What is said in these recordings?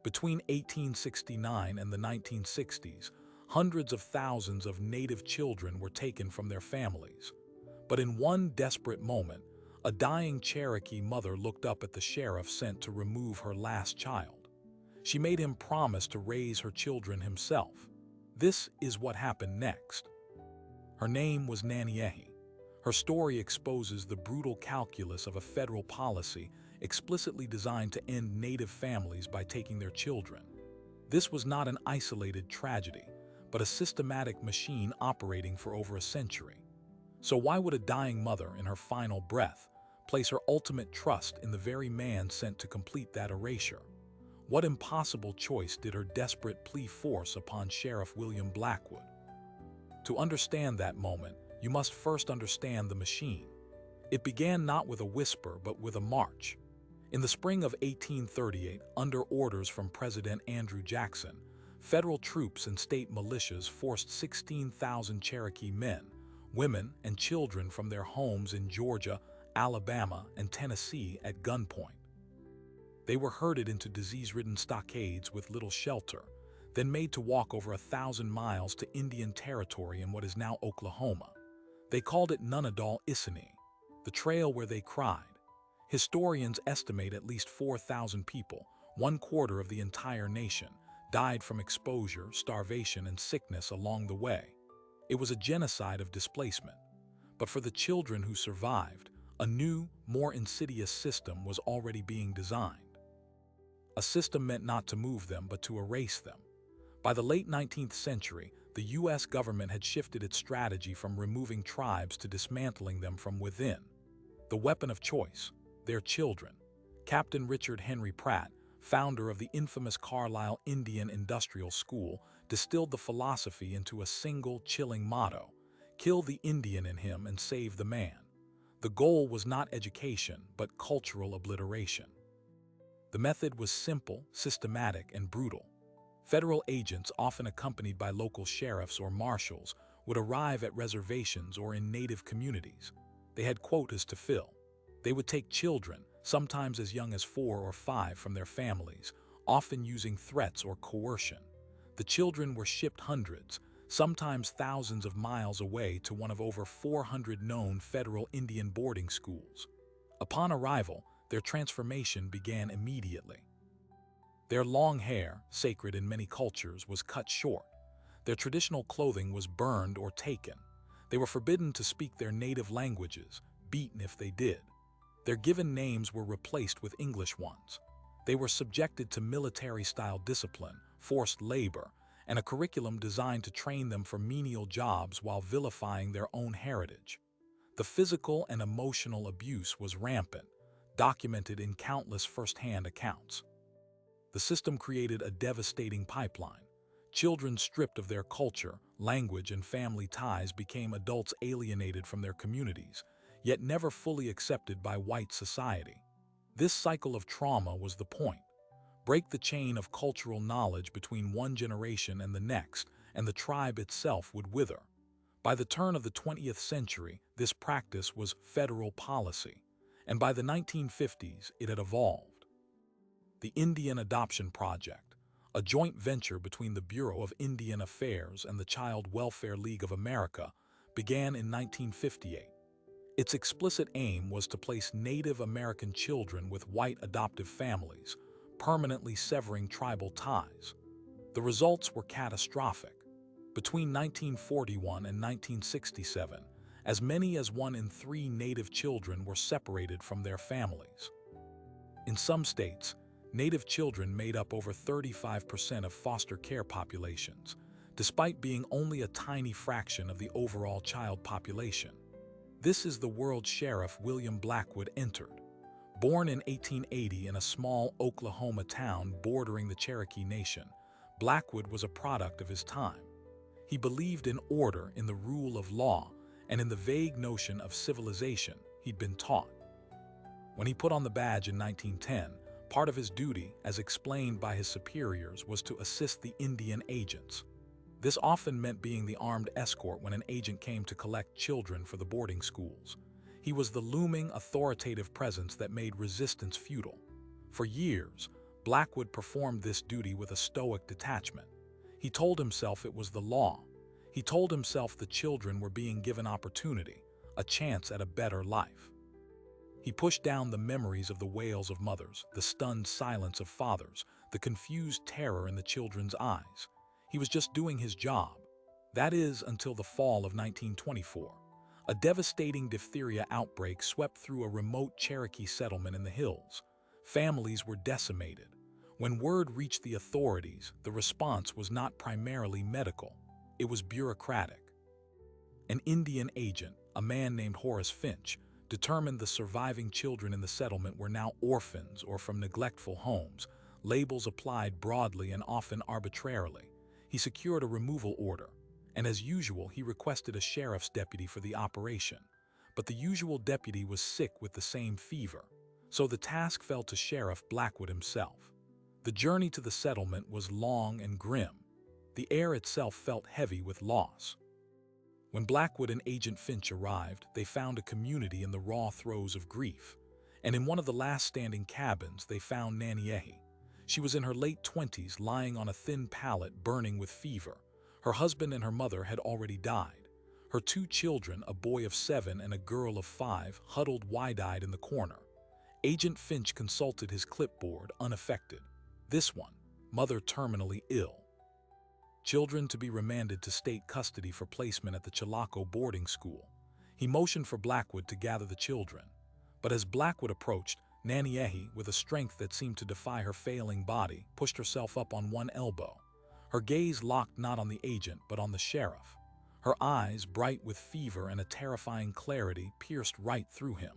Between 1869 and the 1960s, hundreds of thousands of Native children were taken from their families. But in one desperate moment, a dying Cherokee mother looked up at the sheriff sent to remove her last child. She made him promise to raise her children himself. This is what happened next. Her name was Naniehi. Her story exposes the brutal calculus of a federal policy explicitly designed to end Native families by taking their children. This was not an isolated tragedy, but a systematic machine operating for over a century. So why would a dying mother, in her final breath, place her ultimate trust in the very man sent to complete that erasure? What impossible choice did her desperate plea force upon Sheriff William Blackwood? To understand that moment, you must first understand the machine. It began not with a whisper, but with a march. In the spring of 1838, under orders from President Andrew Jackson, federal troops and state militias forced 16,000 Cherokee men, women, and children from their homes in Georgia, Alabama, and Tennessee at gunpoint. They were herded into disease-ridden stockades with little shelter, then made to walk over 1,000 miles to Indian Territory in what is now Oklahoma. They called it Nunadal-Issani, the trail where they cried. Historians estimate at least 4,000 people, 1/4 of the entire nation, died from exposure, starvation, and sickness along the way. It was a genocide of displacement. But for the children who survived, a new, more insidious system was already being designed. A system meant not to move them, but to erase them. By the late 19th century, the U.S. government had shifted its strategy from removing tribes to dismantling them from within. The weapon of choice, their children. Captain Richard Henry Pratt, founder of the infamous Carlisle Indian Industrial School, distilled the philosophy into a single, chilling motto: kill the Indian in him and save the man. The goal was not education, but cultural obliteration. The method was simple, systematic, and brutal. Federal agents, often accompanied by local sheriffs or marshals, would arrive at reservations or in Native communities. They had quotas to fill. They would take children, sometimes as young as 4 or 5, from their families, often using threats or coercion. The children were shipped hundreds, sometimes thousands of miles away to one of over 400 known federal Indian boarding schools. Upon arrival, their transformation began immediately. Their long hair, sacred in many cultures, was cut short. Their traditional clothing was burned or taken. They were forbidden to speak their native languages, beaten if they did. Their given names were replaced with English ones. They were subjected to military-style discipline, forced labor, and a curriculum designed to train them for menial jobs while vilifying their own heritage. The physical and emotional abuse was rampant, documented in countless first-hand accounts. The system created a devastating pipeline. Children stripped of their culture, language, and family ties became adults alienated from their communities, yet never fully accepted by white society. This cycle of trauma was the point. Break the chain of cultural knowledge between one generation and the next, and the tribe itself would wither. By the turn of the 20th century, this practice was federal policy, and by the 1950s, it had evolved. The Indian Adoption Project, a joint venture between the Bureau of Indian Affairs and the Child Welfare League of America, began in 1958. Its explicit aim was to place Native American children with white adoptive families, permanently severing tribal ties. The results were catastrophic. Between 1941 and 1967, as many as 1 in 3 Native children were separated from their families. In some states, Native children made up over 35% of foster care populations, despite being only a tiny fraction of the overall child population. This is the world Sheriff William Blackwood entered. Born in 1880 in a small Oklahoma town bordering the Cherokee Nation, Blackwood was a product of his time. He believed in order, in the rule of law, and in the vague notion of civilization he'd been taught. When he put on the badge in 1910, part of his duty, as explained by his superiors, was to assist the Indian agents. This often meant being the armed escort when an agent came to collect children for the boarding schools. He was the looming, authoritative presence that made resistance futile. For years, Blackwood performed this duty with a stoic detachment. He told himself it was the law. He told himself the children were being given opportunity, a chance at a better life. He pushed down the memories of the wails of mothers, the stunned silence of fathers, the confused terror in the children's eyes. He was just doing his job. That is, until the fall of 1924. A devastating diphtheria outbreak swept through a remote Cherokee settlement in the hills. Families were decimated. When word reached the authorities, the response was not primarily medical. It was bureaucratic. An Indian agent, a man named Horace Finch, determined the surviving children in the settlement were now orphans or from neglectful homes, labels applied broadly and often arbitrarily. He secured a removal order, and as usual, he requested a sheriff's deputy for the operation. But the usual deputy was sick with the same fever, so the task fell to Sheriff Blackwood himself. The journey to the settlement was long and grim. The air itself felt heavy with loss. When Blackwood and Agent Finch arrived, they found a community in the raw throes of grief. And in one of the last standing cabins, they found Naniehi. She was in her late 20s, lying on a thin pallet, burning with fever. Her husband and her mother had already died. Her 2 children, a boy of 7 and a girl of 5, huddled wide-eyed in the corner. Agent Finch consulted his clipboard, unaffected. This one, mother terminally ill. Children to be remanded to state custody for placement at the Chilocco boarding school. He motioned for Blackwood to gather the children. But as Blackwood approached, Naniehi, with a strength that seemed to defy her failing body, pushed herself up on one elbow. Her gaze locked not on the agent, but on the sheriff. Her eyes, bright with fever and a terrifying clarity, pierced right through him.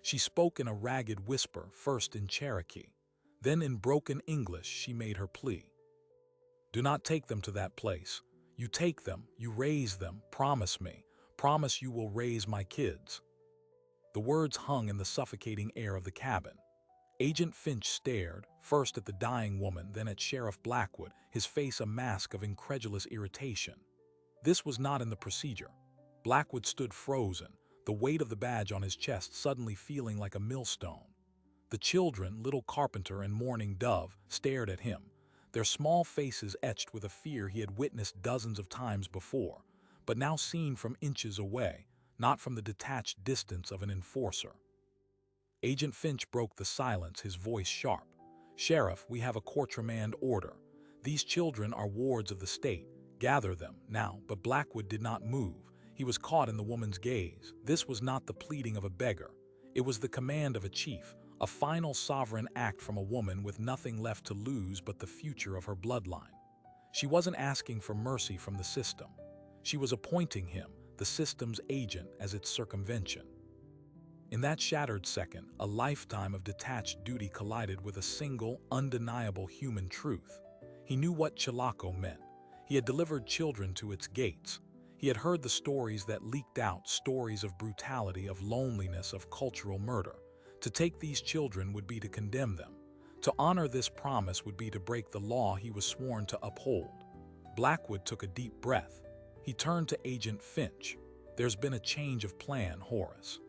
She spoke in a ragged whisper, first in Cherokee. Then in broken English she made her plea. Do not take them to that place. You take them, you raise them, promise me. Promise you will raise my kids. The words hung in the suffocating air of the cabin. Agent Finch stared, first at the dying woman, then at Sheriff Blackwood, his face a mask of incredulous irritation. This was not in the procedure. Blackwood stood frozen, the weight of the badge on his chest suddenly feeling like a millstone. The children, little Carpenter and Mourning Dove, stared at him, their small faces etched with a fear he had witnessed dozens of times before, but now seen from inches away, not from the detached distance of an enforcer. Agent Finch broke the silence, his voice sharp. Sheriff, we have a courtremand order. These children are wards of the state. Gather them, now. But Blackwood did not move. He was caught in the woman's gaze. This was not the pleading of a beggar. It was the command of a chief, a final sovereign act from a woman with nothing left to lose but the future of her bloodline. She wasn't asking for mercy from the system. She was appointing him, the system's agent, as its circumvention. In that shattered second, a lifetime of detached duty collided with a single, undeniable human truth. He knew what Chilocco meant. He had delivered children to its gates. He had heard the stories that leaked out, stories of brutality, of loneliness, of cultural murder. To take these children would be to condemn them. To honor this promise would be to break the law he was sworn to uphold. Blackwood took a deep breath. He turned to Agent Finch. There's been a change of plan, Horace.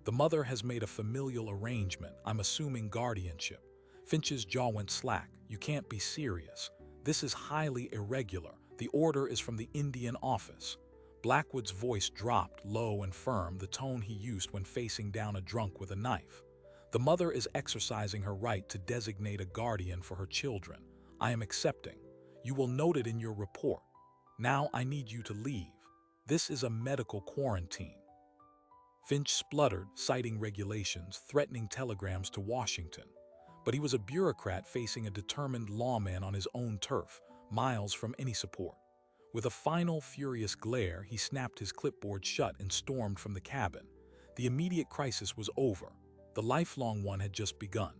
The mother has made a familial arrangement, I'm assuming guardianship. Finch's jaw went slack. You can't be serious. This is highly irregular. The order is from the Indian office. Blackwood's voice dropped, low and firm, the tone he used when facing down a drunk with a knife. The mother is exercising her right to designate a guardian for her children. I am accepting. You will note it in your report. Now I need you to leave. This is a medical quarantine. Finch spluttered, citing regulations, threatening telegrams to Washington. But he was a bureaucrat facing a determined lawman on his own turf, miles from any support. With a final, furious glare, he snapped his clipboard shut and stormed from the cabin. The immediate crisis was over. The lifelong one had just begun.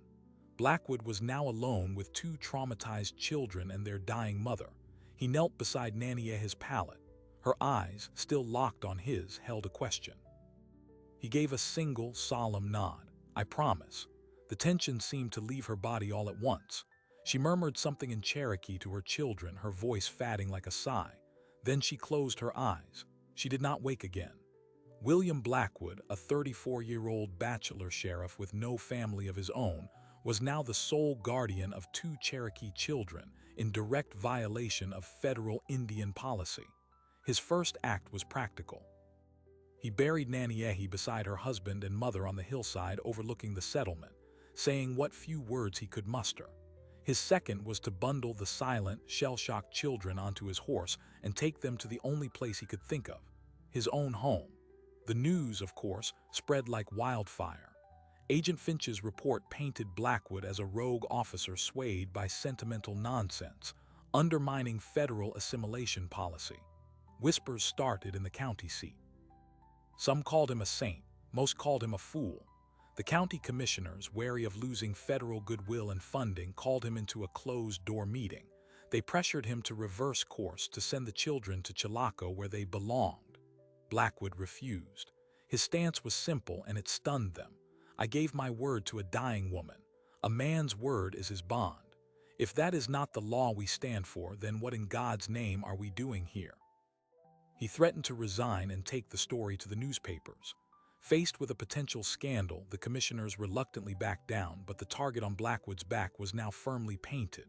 Blackwood was now alone with 2 traumatized children and their dying mother. He knelt beside Naniehi's pallet. Her eyes, still locked on his, held a question. He gave a single, solemn nod. I promise. The tension seemed to leave her body all at once. She murmured something in Cherokee to her children, her voice fatting like a sigh. Then she closed her eyes. She did not wake again. William Blackwood, a 34-year-old bachelor sheriff with no family of his own, was now the sole guardian of two Cherokee children in direct violation of federal Indian policy. His first act was practical. He buried Nanayehi beside her husband and mother on the hillside overlooking the settlement, saying what few words he could muster. His second was to bundle the silent, shell-shocked children onto his horse and take them to the only place he could think of, his own home. The news, of course, spread like wildfire. Agent Finch's report painted Blackwood as a rogue officer swayed by sentimental nonsense, undermining federal assimilation policy. Whispers started in the county seat. Some called him a saint, most called him a fool. The county commissioners, wary of losing federal goodwill and funding, called him into a closed-door meeting. They pressured him to reverse course, to send the children to Chilocco where they belonged. Blackwood refused. His stance was simple and it stunned them. I gave my word to a dying woman. A man's word is his bond. If that is not the law we stand for, then what in God's name are we doing here? He threatened to resign and take the story to the newspapers. Faced with a potential scandal, the commissioners reluctantly backed down, but the target on Blackwood's back was now firmly painted.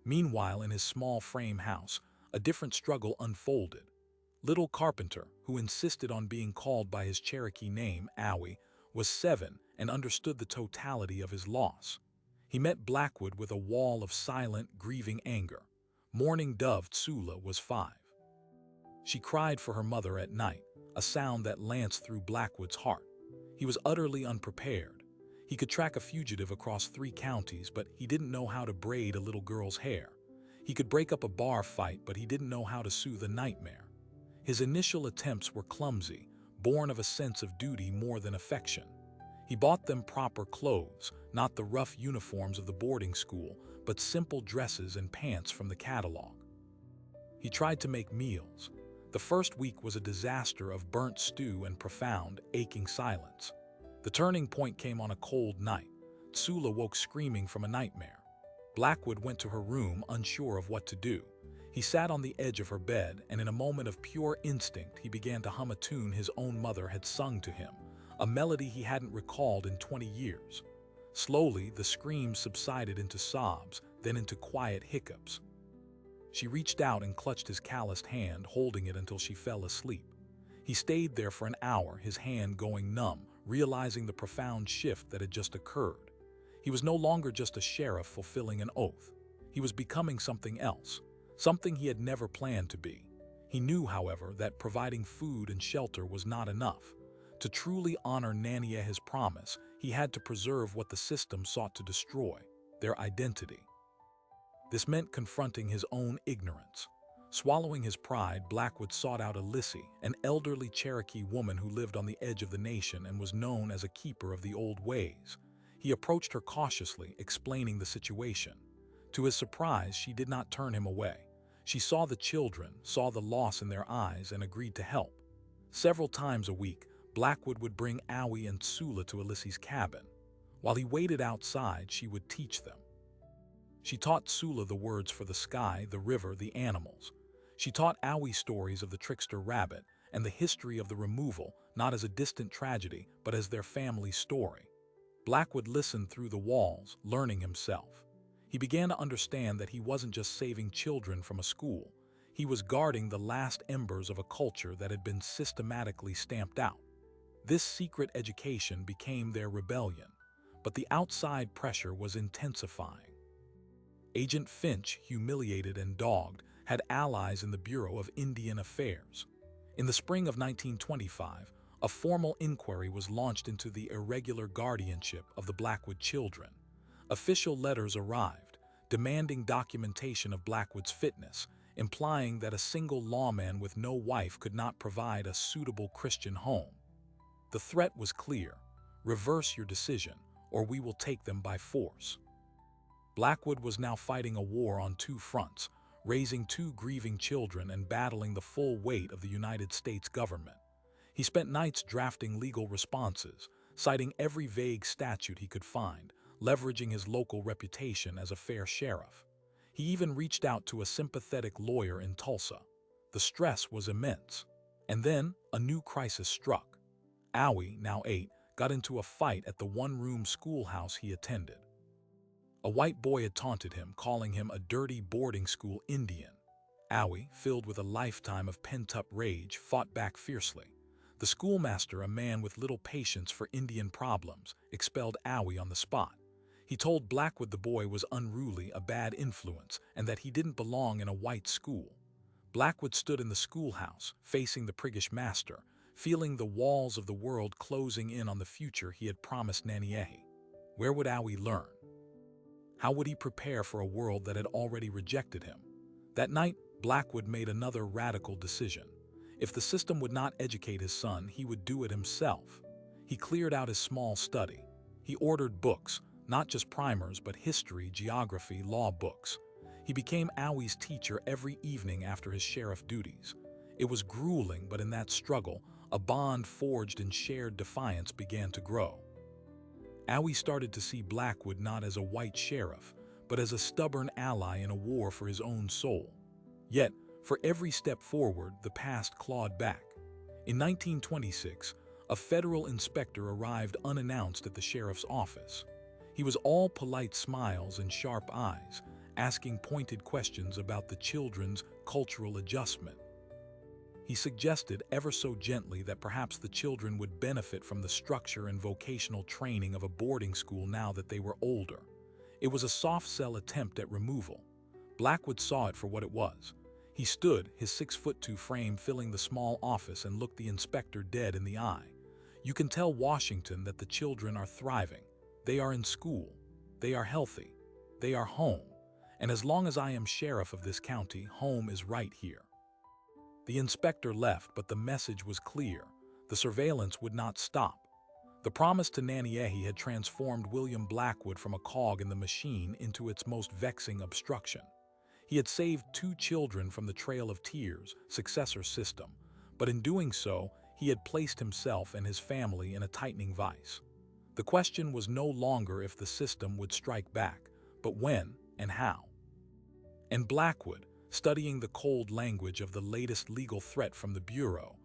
Meanwhile, in his small frame house, a different struggle unfolded. Little Carpenter, who insisted on being called by his Cherokee name, Awi, was 7 and understood the totality of his loss. He met Blackwood with a wall of silent, grieving anger. Mourning dove Tsula was 5. She cried for her mother at night, a sound that lanced through Blackwood's heart. He was utterly unprepared. He could track a fugitive across 3 counties, but he didn't know how to braid a little girl's hair. He could break up a bar fight, but he didn't know how to soothe a nightmare. His initial attempts were clumsy, born of a sense of duty more than affection. He bought them proper clothes, not the rough uniforms of the boarding school, but simple dresses and pants from the catalog. He tried to make meals. The first week was a disaster of burnt stew and profound, aching silence. The turning point came on a cold night. Tsula woke screaming from a nightmare. Blackwood went to her room, unsure of what to do. He sat on the edge of her bed, and in a moment of pure instinct, he began to hum a tune his own mother had sung to him, a melody he hadn't recalled in 20 years. Slowly, the screams subsided into sobs, then into quiet hiccups. She reached out and clutched his calloused hand, holding it until she fell asleep. He stayed there for an hour, his hand going numb, realizing the profound shift that had just occurred. He was no longer just a sheriff fulfilling an oath. He was becoming something else, something he had never planned to be. He knew, however, that providing food and shelter was not enough. To truly honor Nanayehi's promise, he had to preserve what the system sought to destroy, their identity. This meant confronting his own ignorance. Swallowing his pride, Blackwood sought out Elyssie, an elderly Cherokee woman who lived on the edge of the nation and was known as a keeper of the old ways. He approached her cautiously, explaining the situation. To his surprise, she did not turn him away. She saw the children, saw the loss in their eyes, and agreed to help. Several times a week, Blackwood would bring Awi and Tsula to Elyssie's cabin. While he waited outside, she would teach them. She taught Tsula the words for the sky, the river, the animals. She taught Awi stories of the trickster rabbit and the history of the removal, not as a distant tragedy, but as their family story. Blackwood listened through the walls, learning himself. He began to understand that he wasn't just saving children from a school. He was guarding the last embers of a culture that had been systematically stamped out. This secret education became their rebellion, but the outside pressure was intensifying. Agent Finch, humiliated and dogged, had allies in the Bureau of Indian Affairs. In the spring of 1925, a formal inquiry was launched into the irregular guardianship of the Blackwood children. Official letters arrived, demanding documentation of Blackwood's fitness, implying that a single lawman with no wife could not provide a suitable Christian home. The threat was clear: reverse your decision, or we will take them by force. Blackwood was now fighting a war on 2 fronts, raising 2 grieving children and battling the full weight of the United States government. He spent nights drafting legal responses, citing every vague statute he could find, leveraging his local reputation as a fair sheriff. He even reached out to a sympathetic lawyer in Tulsa. The stress was immense. And then a new crisis struck. Awi, now 8, got into a fight at the one-room schoolhouse he attended. A white boy had taunted him, calling him a dirty boarding school Indian. Awi, filled with a lifetime of pent-up rage, fought back fiercely. The schoolmaster, a man with little patience for Indian problems, expelled Awi on the spot. He told Blackwood the boy was unruly, a bad influence, and that he didn't belong in a white school. Blackwood stood in the schoolhouse, facing the priggish master, feeling the walls of the world closing in on the future he had promised Naniehi. Where would Awi learn? How would he prepare for a world that had already rejected him? That night, Blackwood made another radical decision. If the system would not educate his son, he would do it himself. He cleared out his small study. He ordered books, not just primers, but history, geography, law books. He became Awi's teacher every evening after his sheriff duties. It was grueling, but in that struggle, a bond forged in shared defiance began to grow. Awi started to see Blackwood not as a white sheriff, but as a stubborn ally in a war for his own soul. Yet, for every step forward, the past clawed back. In 1926, a federal inspector arrived unannounced at the sheriff's office. He was all polite smiles and sharp eyes, asking pointed questions about the children's cultural adjustment. He suggested ever so gently that perhaps the children would benefit from the structure and vocational training of a boarding school now that they were older. It was a soft-sell attempt at removal. Blackwood saw it for what it was. He stood, his 6'2" frame filling the small office, and looked the inspector dead in the eye. You can tell Washington that the children are thriving. They are in school. They are healthy. They are home. And as long as I am sheriff of this county, home is right here. The inspector left, but the message was clear. The surveillance would not stop. The promise to Naniehi had transformed William Blackwood from a cog in the machine into its most vexing obstruction. He had saved 2 children from the Trail of Tears successor system, but in doing so, he had placed himself and his family in a tightening vice. The question was no longer if the system would strike back, but when and how. And Blackwood, studying the cold language of the latest legal threat from the Bureau,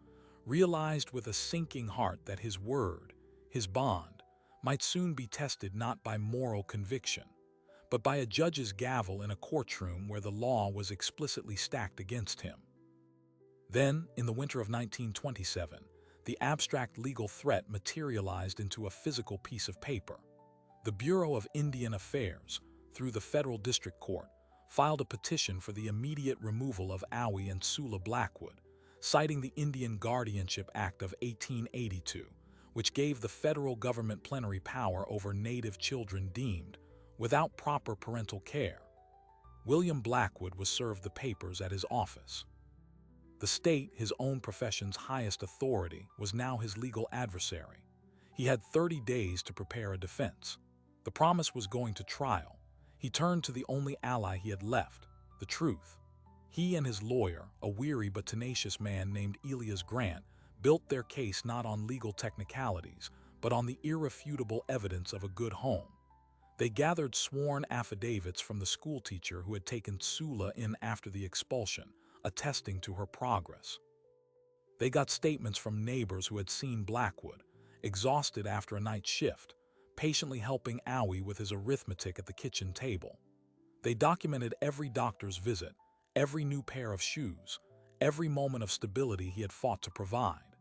realized with a sinking heart that his word, his bond, might soon be tested not by moral conviction, but by a judge's gavel in a courtroom where the law was explicitly stacked against him. Then, in the winter of 1927, the abstract legal threat materialized into a physical piece of paper. The Bureau of Indian Affairs, through the Federal District Court, filed a petition for the immediate removal of Awi and Sula Blackwood, citing the Indian Guardianship Act of 1882, which gave the federal government plenary power over native children deemed, without proper parental care. William Blackwood was served the papers at his office. The state, his own profession's highest authority, was now his legal adversary. He had 30 days to prepare a defense. The promise was going to trial. He turned to the only ally he had left, the truth. He and his lawyer, a weary but tenacious man named Elias Grant, built their case not on legal technicalities, but on the irrefutable evidence of a good home. They gathered sworn affidavits from the schoolteacher who had taken Sula in after the expulsion, attesting to her progress. They got statements from neighbors who had seen Blackwood, exhausted after a night shift, patiently helping Awi with his arithmetic at the kitchen table. They documented every doctor's visit, every new pair of shoes, every moment of stability he had fought to provide.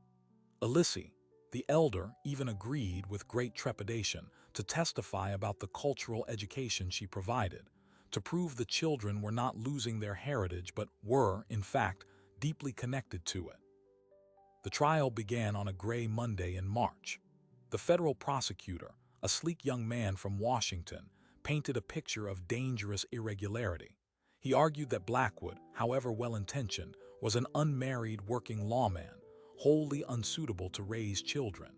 Elisi, the elder, even agreed with great trepidation to testify about the cultural education she provided, to prove the children were not losing their heritage but were, in fact, deeply connected to it. The trial began on a gray Monday in March. The federal prosecutor, a sleek young man from Washington, painted a picture of dangerous irregularity. He argued that Blackwood, however well-intentioned, was an unmarried working lawman, wholly unsuitable to raise children.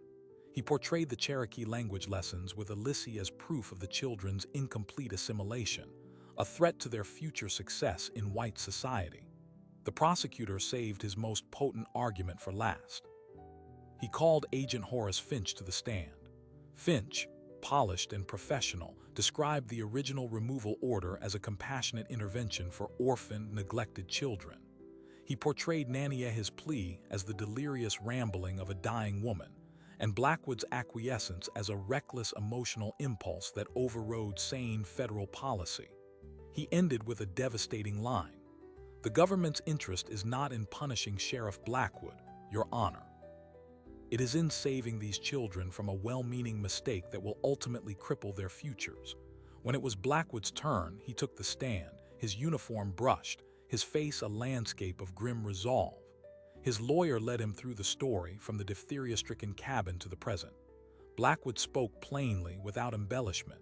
He portrayed the Cherokee language lessons with Elisi as proof of the children's incomplete assimilation, a threat to their future success in white society. The prosecutor saved his most potent argument for last. He called Agent Horace Finch to the stand. Finch, polished and professional, described the original removal order as a compassionate intervention for orphaned, neglected children. He portrayed Naniehi's plea as the delirious rambling of a dying woman, and Blackwood's acquiescence as a reckless emotional impulse that overrode sane federal policy. He ended with a devastating line. "The government's interest is not in punishing Sheriff Blackwood, Your Honor. It is in saving these children from a well-meaning mistake that will ultimately cripple their futures." When it was Blackwood's turn, he took the stand, his uniform brushed, his face a landscape of grim resolve. His lawyer led him through the story, from the diphtheria-stricken cabin to the present. Blackwood spoke plainly, without embellishment.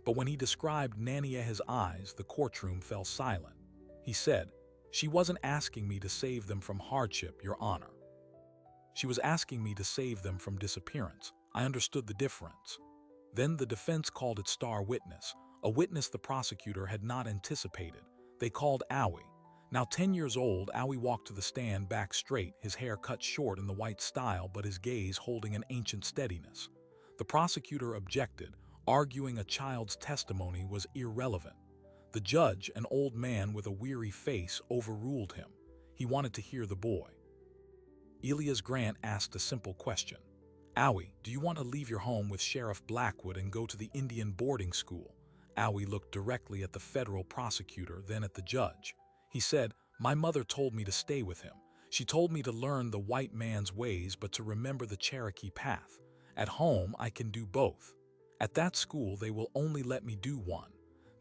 But when he described Nanieha's eyes, the courtroom fell silent. He said, "She wasn't asking me to save them from hardship, Your Honor. She was asking me to save them from disappearance. I understood the difference." Then the defense called its star witness, a witness the prosecutor had not anticipated. They called Owie. Now 10 years old, Owie walked to the stand, back straight, his hair cut short in the white style, but his gaze holding an ancient steadiness. The prosecutor objected, arguing a child's testimony was irrelevant. The judge, an old man with a weary face, overruled him. He wanted to hear the boy. Elias Grant asked a simple question. "Owie, do you want to leave your home with Sheriff Blackwood and go to the Indian boarding school?" Owie looked directly at the federal prosecutor, then at the judge. He said, "My mother told me to stay with him. She told me to learn the white man's ways, but to remember the Cherokee path. At home, I can do both. At that school, they will only let me do one.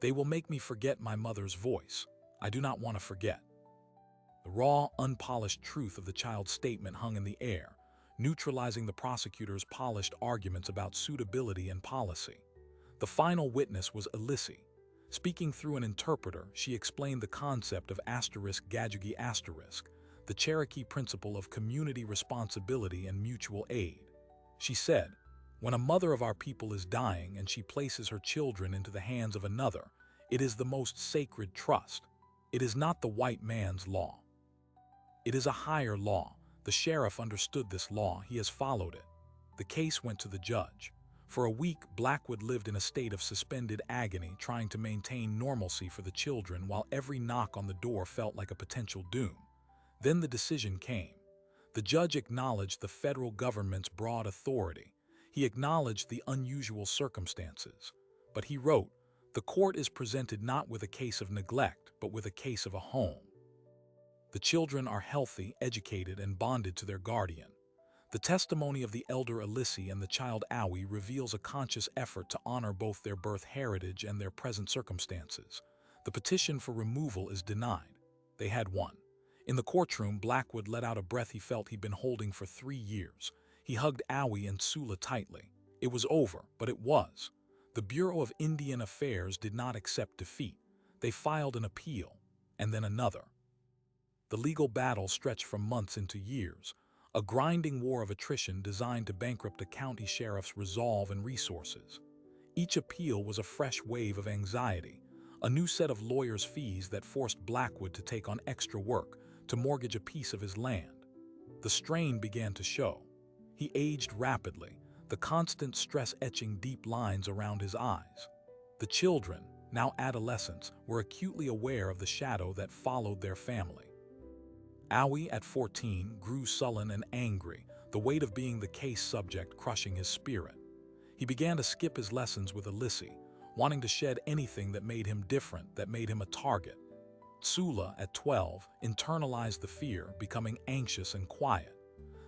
They will make me forget my mother's voice. I do not want to forget." The raw, unpolished truth of the child's statement hung in the air, neutralizing the prosecutor's polished arguments about suitability and policy. The final witness was Elissy. Speaking through an interpreter, she explained the concept of **Gajugi**, the Cherokee principle of community responsibility and mutual aid. She said, "When a mother of our people is dying and she places her children into the hands of another, it is the most sacred trust. It is not the white man's law. It is a higher law. The sheriff understood this law. He has followed it." The case went to the judge. For a week, Blackwood lived in a state of suspended agony, trying to maintain normalcy for the children while every knock on the door felt like a potential doom. Then the decision came. The judge acknowledged the federal government's broad authority. He acknowledged the unusual circumstances. But he wrote, "The court is presented not with a case of neglect, but with a case of a home. The children are healthy, educated, and bonded to their guardian." The testimony of the elder Elissy and the child Owie reveals a conscious effort to honor both their birth heritage and their present circumstances. The petition for removal is denied. They had won. In the courtroom, Blackwood let out a breath he felt he'd been holding for 3 years. He hugged Owie and Sula tightly. It was over, but it was. The Bureau of Indian Affairs did not accept defeat. They filed an appeal, and then another. The legal battle stretched from months into years, a grinding war of attrition designed to bankrupt a county sheriff's resolve and resources. Each appeal was a fresh wave of anxiety, a new set of lawyers' fees that forced Blackwood to take on extra work to mortgage a piece of his land. The strain began to show. He aged rapidly, the constant stress etching deep lines around his eyes. The children, now adolescents, were acutely aware of the shadow that followed their family. Owie, at 14, grew sullen and angry, the weight of being the case subject crushing his spirit. He began to skip his lessons with Elissy, wanting to shed anything that made him different, that made him a target. Sula, at 12, internalized the fear, becoming anxious and quiet.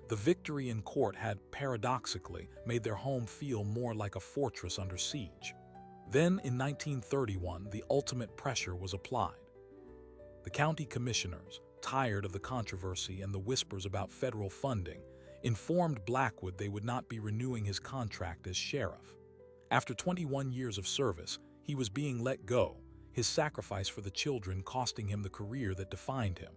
The victory in court had, paradoxically, made their home feel more like a fortress under siege. Then, in 1931, the ultimate pressure was applied. The county commissioners, tired of the controversy and the whispers about federal funding, informed Blackwood they would not be renewing his contract as sheriff. After 21 years of service, he was being let go, his sacrifice for the children costing him the career that defined him.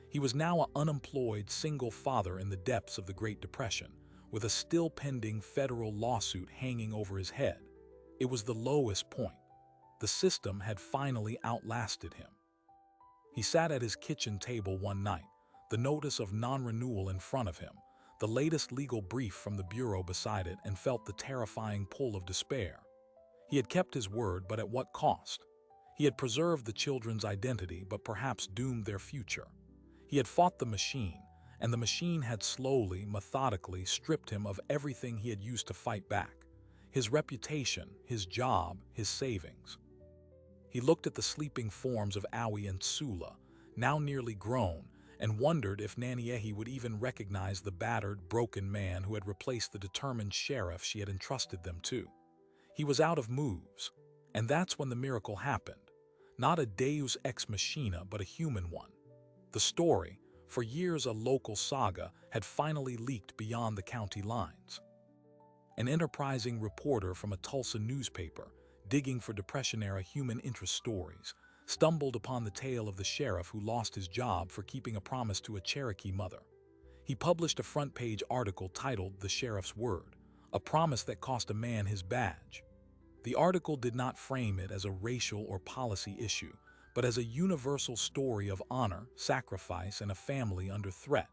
He was now an unemployed single father in the depths of the Great Depression, with a still pending federal lawsuit hanging over his head. It was the lowest point. The system had finally outlasted him. He sat at his kitchen table one night, the notice of non-renewal in front of him, the latest legal brief from the Bureau beside it, and felt the terrifying pull of despair. He had kept his word, but at what cost? He had preserved the children's identity, but perhaps doomed their future. He had fought the machine, and the machine had slowly, methodically stripped him of everything he had used to fight back: his reputation, his job, his savings. He looked at the sleeping forms of Awi and Sula, now nearly grown, and wondered if Naniehi would even recognize the battered, broken man who had replaced the determined sheriff she had entrusted them to. He was out of moves, and that's when the miracle happened. Not a deus ex machina, but a human one. The story, for years a local saga, had finally leaked beyond the county lines. An enterprising reporter from a Tulsa newspaper, digging for Depression-era human interest stories, stumbled upon the tale of the sheriff who lost his job for keeping a promise to a Cherokee mother. He published a front-page article titled "The Sheriff's Word," a promise that cost a man his badge. The article did not frame it as a racial or policy issue, but as a universal story of honor, sacrifice, and a family under threat.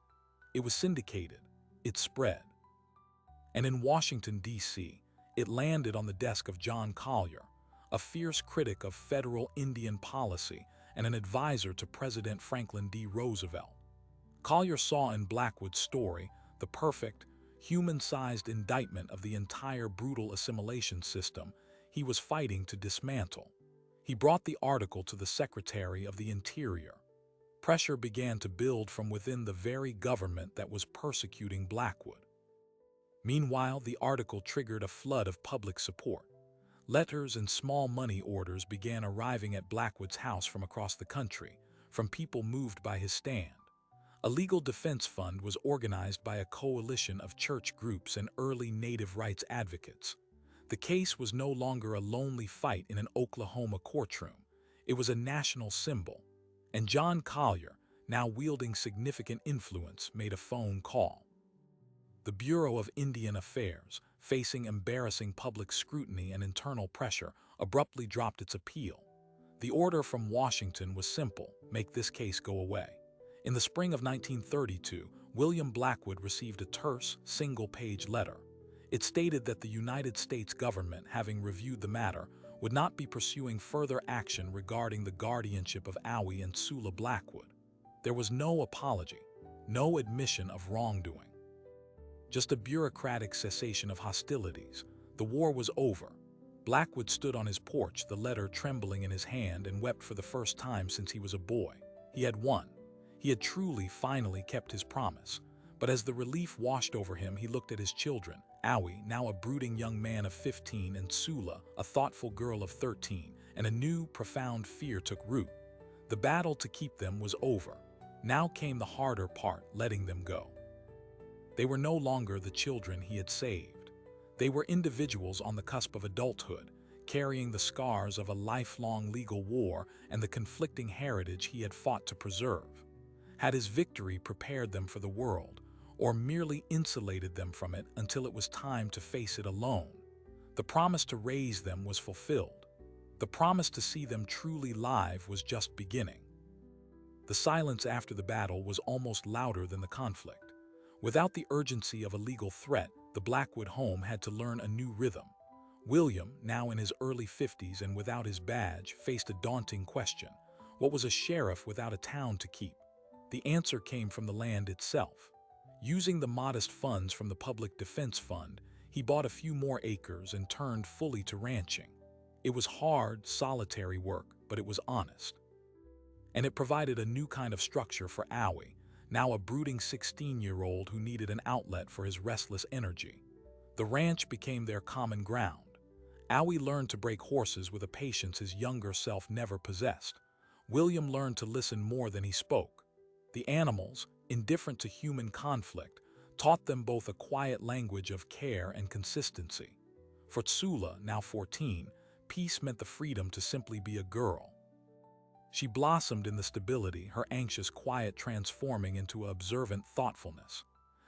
It was syndicated. It spread. And in Washington, D.C., it landed on the desk of John Collier, a fierce critic of federal Indian policy and an advisor to President Franklin D. Roosevelt. Collier saw in Blackwood's story the perfect, human-sized indictment of the entire brutal assimilation system he was fighting to dismantle. He brought the article to the Secretary of the Interior. Pressure began to build from within the very government that was persecuting Blackwood. Meanwhile, the article triggered a flood of public support. Letters and small money orders began arriving at Blackwood's house from across the country, from people moved by his stand. A legal defense fund was organized by a coalition of church groups and early native rights advocates. The case was no longer a lonely fight in an Oklahoma courtroom. It was a national symbol. And John Collier, now wielding significant influence, made a phone call. The Bureau of Indian Affairs, facing embarrassing public scrutiny and internal pressure, abruptly dropped its appeal. The order from Washington was simple: make this case go away. In the spring of 1932, William Blackwood received a terse, single-page letter. It stated that the United States government, having reviewed the matter, would not be pursuing further action regarding the guardianship of Awi and Sula Blackwood. There was no apology, no admission of wrongdoing. Just a bureaucratic cessation of hostilities. The war was over. Blackwood stood on his porch, the letter trembling in his hand, and wept for the first time since he was a boy. He had won. He had truly, finally kept his promise. But as the relief washed over him, he looked at his children: Awi, now a brooding young man of 15, and Sula, a thoughtful girl of 13, and a new, profound fear took root. The battle to keep them was over. Now came the harder part: letting them go. They were no longer the children he had saved. They were individuals on the cusp of adulthood, carrying the scars of a lifelong legal war and the conflicting heritage he had fought to preserve. Had his victory prepared them for the world, or merely insulated them from it until it was time to face it alone? The promise to raise them was fulfilled. The promise to see them truly live was just beginning. The silence after the battle was almost louder than the conflict. Without the urgency of a legal threat, the Blackwood home had to learn a new rhythm. William, now in his early 50s and without his badge, faced a daunting question. What was a sheriff without a town to keep? The answer came from the land itself. Using the modest funds from the Public Defense Fund, he bought a few more acres and turned fully to ranching. It was hard, solitary work, but it was honest. And it provided a new kind of structure for Awi, now a brooding 16-year-old who needed an outlet for his restless energy. The ranch became their common ground. Awi learned to break horses with a patience his younger self never possessed. William learned to listen more than he spoke. The animals, indifferent to human conflict, taught them both a quiet language of care and consistency. For Sula, now 14, peace meant the freedom to simply be a girl. She blossomed in the stability, her anxious quiet transforming into observant thoughtfulness.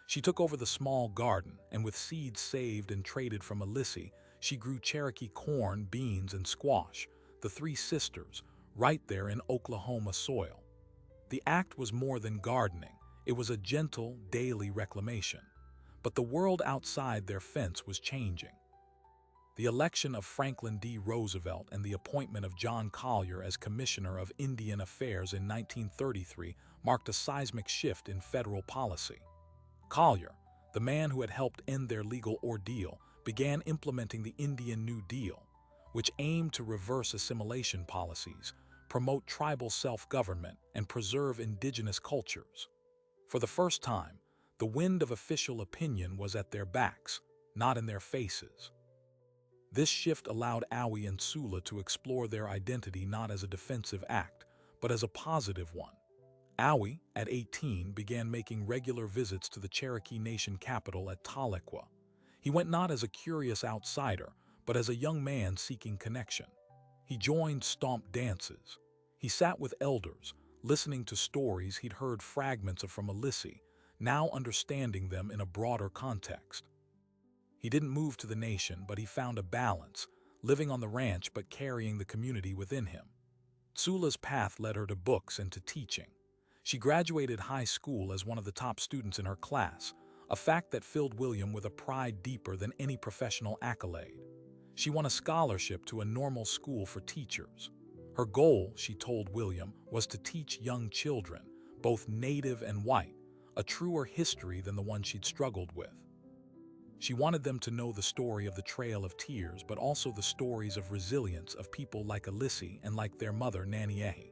She took over the small garden, and with seeds saved and traded from Alyssy, she grew Cherokee corn, beans, and squash, the three sisters, right there in Oklahoma soil. The act was more than gardening. It was a gentle, daily reclamation. But the world outside their fence was changing. The election of Franklin D. Roosevelt and the appointment of John Collier as Commissioner of Indian Affairs in 1933 marked a seismic shift in federal policy. Collier, the man who had helped end their legal ordeal, began implementing the Indian New Deal, which aimed to reverse assimilation policies, promote tribal self-government, and preserve indigenous cultures. For the first time, the wind of official opinion was at their backs, not in their faces. This shift allowed Awi and Sula to explore their identity not as a defensive act, but as a positive one. Awi, at 18, began making regular visits to the Cherokee Nation capital at Tahlequah. He went not as a curious outsider, but as a young man seeking connection. He joined stomp dances. He sat with elders, listening to stories he'd heard fragments of from Alysse, now understanding them in a broader context. He didn't move to the nation, but he found a balance, living on the ranch but carrying the community within him. Sula's path led her to books and to teaching. She graduated high school as one of the top students in her class, a fact that filled William with a pride deeper than any professional accolade. She won a scholarship to a normal school for teachers. Her goal, she told William, was to teach young children, both native and white, a truer history than the one she'd struggled with. She wanted them to know the story of the Trail of Tears, but also the stories of resilience of people like Alysse and like their mother, Naniehi.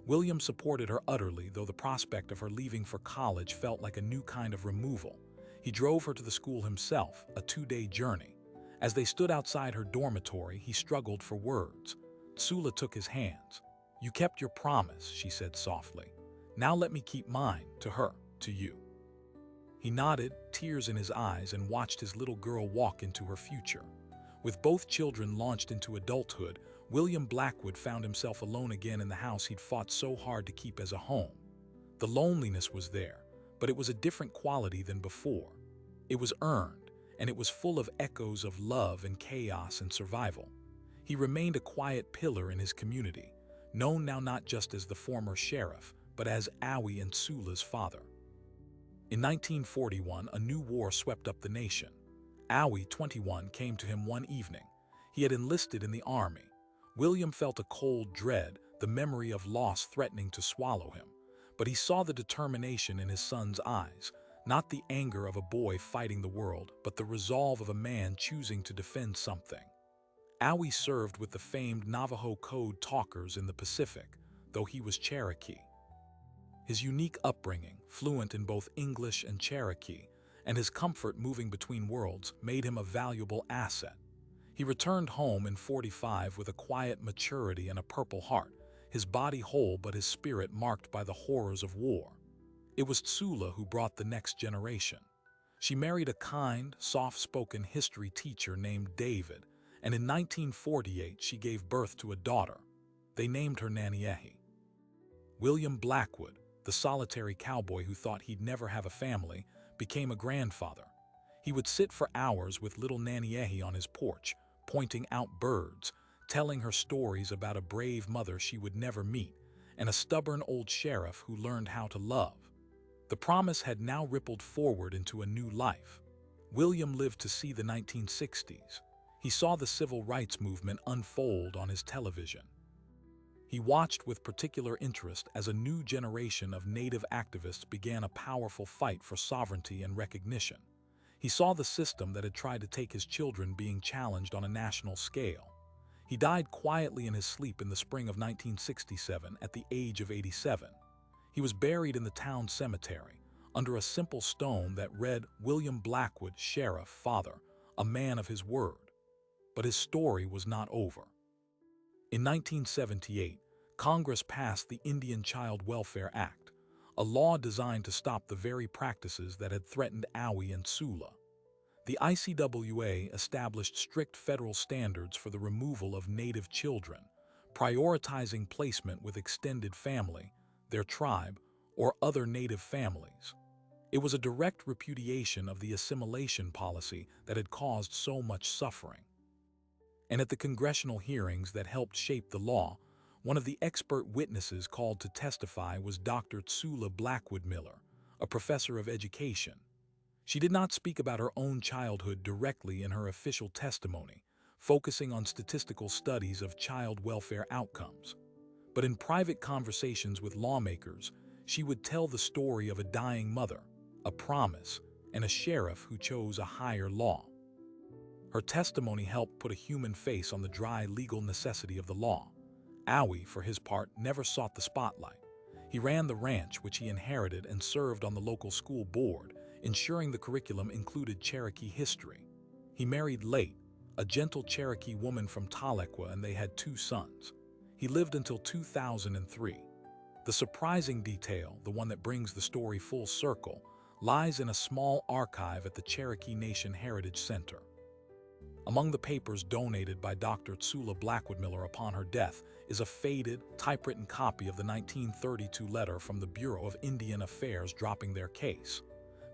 William supported her utterly, though the prospect of her leaving for college felt like a new kind of removal. He drove her to the school himself, a 2-day journey. As they stood outside her dormitory, he struggled for words. Sula took his hands. "You kept your promise," she said softly. "Now let me keep mine, to her, to you." He nodded, tears in his eyes, and watched his little girl walk into her future. With both children launched into adulthood, William Blackwood found himself alone again in the house he'd fought so hard to keep as a home. The loneliness was there, but it was a different quality than before. It was earned, and it was full of echoes of love and chaos and survival. He remained a quiet pillar in his community, known now not just as the former sheriff, but as Awi and Sula's father. In 1941, a new war swept up the nation. Awi, 21, came to him one evening. He had enlisted in the army. William felt a cold dread, the memory of loss threatening to swallow him. But he saw the determination in his son's eyes, not the anger of a boy fighting the world, but the resolve of a man choosing to defend something. Awi served with the famed Navajo code talkers in the Pacific, though he was Cherokee. His unique upbringing, fluent in both English and Cherokee, and his comfort moving between worlds made him a valuable asset. He returned home in 45 with a quiet maturity and a purple heart, his body whole but his spirit marked by the horrors of war. It was Sula who brought the next generation. She married a kind, soft-spoken history teacher named David, and in 1948 she gave birth to a daughter. They named her Naniehi. William Blackwood, the solitary cowboy who thought he'd never have a family, became a grandfather. He would sit for hours with little Naniehi on his porch, pointing out birds, telling her stories about a brave mother she would never meet, and a stubborn old sheriff who learned how to love. The promise had now rippled forward into a new life. William lived to see the 1960s. He saw the civil rights movement unfold on his television. He watched with particular interest as a new generation of Native activists began a powerful fight for sovereignty and recognition. He saw the system that had tried to take his children being challenged on a national scale. He died quietly in his sleep in the spring of 1967 at the age of 87. He was buried in the town cemetery, under a simple stone that read, "William Blackwood, Sheriff, Father, a man of his word." But his story was not over. In 1978, Congress passed the Indian Child Welfare Act, a law designed to stop the very practices that had threatened Awi and Sula. The ICWA established strict federal standards for the removal of Native children, prioritizing placement with extended family, their tribe, or other Native families. It was a direct repudiation of the assimilation policy that had caused so much suffering. And at the congressional hearings that helped shape the law, one of the expert witnesses called to testify was Dr. Sula Blackwood Miller, a professor of education. She did not speak about her own childhood directly in her official testimony, focusing on statistical studies of child welfare outcomes. But in private conversations with lawmakers, she would tell the story of a dying mother, a promise, and a sheriff who chose a higher law. Her testimony helped put a human face on the dry legal necessity of the law. Owie, for his part, never sought the spotlight. He ran the ranch, which he inherited, and served on the local school board, ensuring the curriculum included Cherokee history. He married late, a gentle Cherokee woman from Tahlequah, and they had 2 sons. He lived until 2003. The surprising detail, the one that brings the story full circle, lies in a small archive at the Cherokee Nation Heritage Center. Among the papers donated by Dr. Tsula Blackwood-Miller upon her death is a faded, typewritten copy of the 1932 letter from the Bureau of Indian Affairs dropping their case.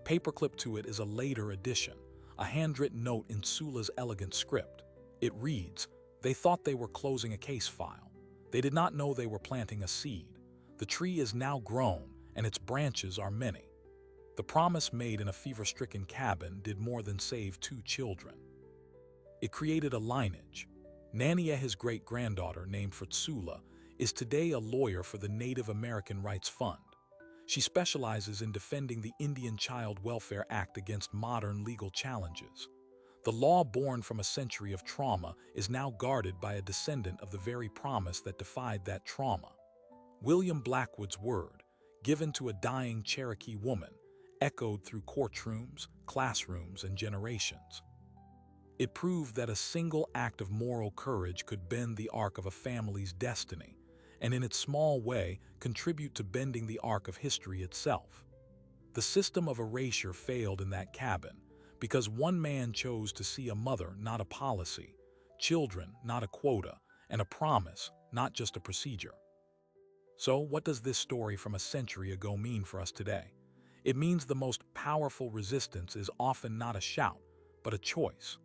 Paperclipped to it is a later edition, a handwritten note in Tsula's elegant script. It reads, "They thought they were closing a case file. They did not know they were planting a seed. The tree is now grown, and its branches are many." The promise made in a fever-stricken cabin did more than save 2 children. It created a lineage. Naniehe's great-granddaughter, named for Tsula, is today a lawyer for the Native American Rights Fund. She specializes in defending the Indian Child Welfare Act against modern legal challenges. The law born from a century of trauma is now guarded by a descendant of the very promise that defied that trauma. William Blackwood's word, given to a dying Cherokee woman, echoed through courtrooms, classrooms, and generations. It proved that a single act of moral courage could bend the arc of a family's destiny, and in its small way contribute to bending the arc of history itself. The system of erasure failed in that cabin because one man chose to see a mother, not a policy, children, not a quota, and a promise, not just a procedure. So, what does this story from a century ago mean for us today? It means the most powerful resistance is often not a shout, but a choice.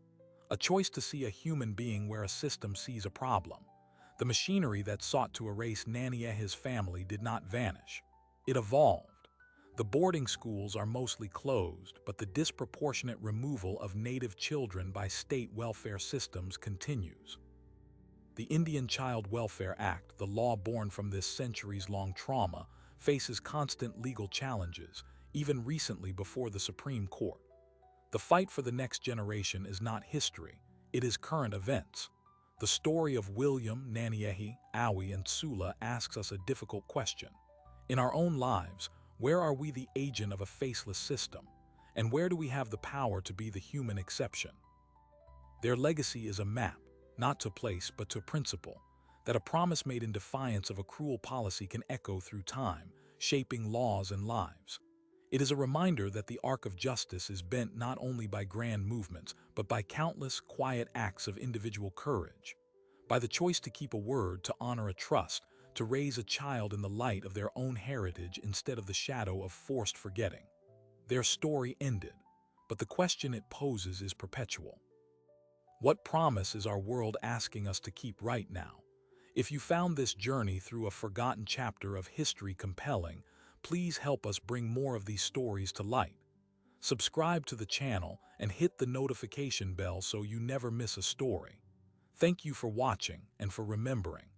A choice to see a human being where a system sees a problem. The machinery that sought to erase Naniehe's family did not vanish. It evolved. The boarding schools are mostly closed, but the disproportionate removal of Native children by state welfare systems continues. The Indian Child Welfare Act, the law born from this centuries-long trauma, faces constant legal challenges, even recently before the Supreme Court. The fight for the next generation is not history, it is current events. The story of William, Naniehe, Owie, and Tsula asks us a difficult question. In our own lives, where are we the agent of a faceless system? And where do we have the power to be the human exception? Their legacy is a map, not to place but to principle, that a promise made in defiance of a cruel policy can echo through time, shaping laws and lives. It is a reminder that the arc of justice is bent not only by grand movements, but by countless quiet acts of individual courage. By the choice to keep a word, to honor a trust, to raise a child in the light of their own heritage instead of the shadow of forced forgetting. Their story ended, but the question it poses is perpetual. What promise is our world asking us to keep right now? If you found this journey through a forgotten chapter of history compelling, please help us bring more of these stories to light. Subscribe to the channel and hit the notification bell so you never miss a story. Thank you for watching and for remembering.